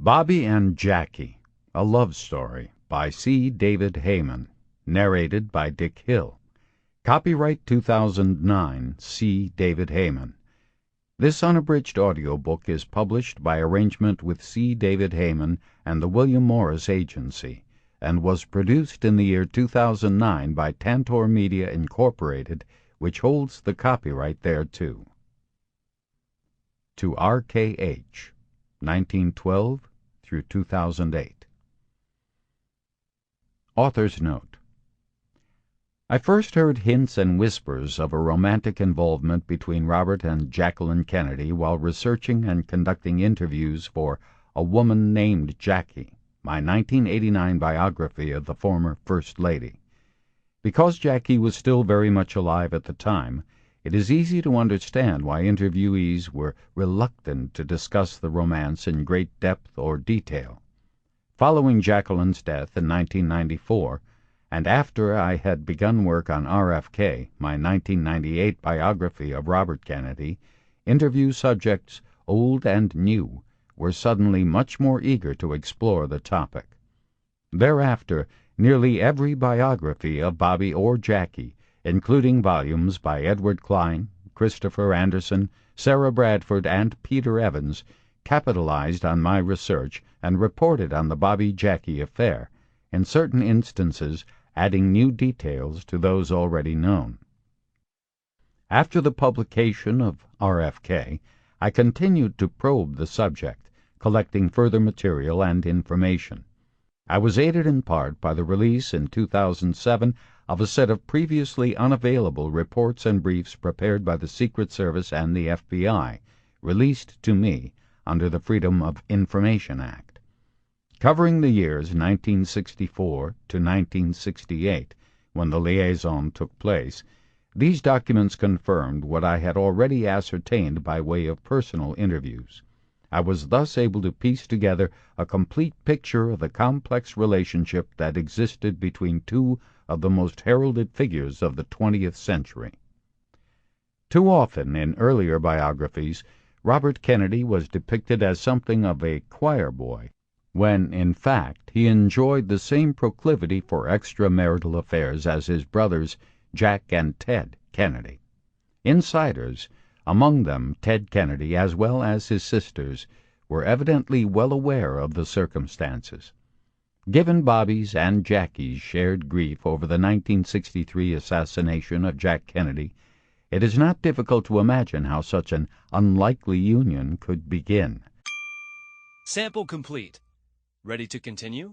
Bobby and Jackie, a love story by C. David Heymann, narrated by Dick Hill. Copyright 2009, C. David Heymann. This unabridged audiobook is published by arrangement with C. David Heymann and the William Morris Agency, and was produced in the year 2009 by Tantor Media Incorporated, which holds the copyright thereto. To R.K.H., 1912 through 2008. Author's Note. I first heard hints and whispers of a romantic involvement between Robert and Jacqueline Kennedy while researching and conducting interviews for A Woman Named Jackie, my 1989 biography of the former First Lady. Because Jackie was still very much alive at the time, it is easy to understand why interviewees were reluctant to discuss the romance in great depth or detail. Following Jacqueline's death in 1994, and after I had begun work on RFK, my 1998 biography of Robert Kennedy, interview subjects, old and new, were suddenly much more eager to explore the topic. Thereafter, nearly every biography of Bobby or Jackie, including volumes by Edward Klein, Christopher Anderson, Sarah Bradford, and Peter Evans, capitalized on my research and reported on the Bobby-Jackie affair, in certain instances adding new details to those already known. After the publication of RFK, I continued to probe the subject, collecting further material and information. I was aided in part by the release in 2007 of a set of previously unavailable reports and briefs prepared by the Secret Service and the FBI, released to me under the Freedom of Information Act. Covering the years 1964 to 1968, when the liaison took place, these documents confirmed what I had already ascertained by way of personal interviews. I was thus able to piece together a complete picture of the complex relationship that existed between two of the most heralded figures of the 20th century. Too often in earlier biographies, Robert Kennedy was depicted as something of a choir boy, when, in fact, he enjoyed the same proclivity for extramarital affairs as his brothers Jack and Ted Kennedy. Insiders, among them Ted Kennedy as well as his sisters, were evidently well aware of the circumstances. Given Bobby's and Jackie's shared grief over the 1963 assassination of Jack Kennedy, it is not difficult to imagine how such an unlikely union could begin. Sample complete. Ready to continue?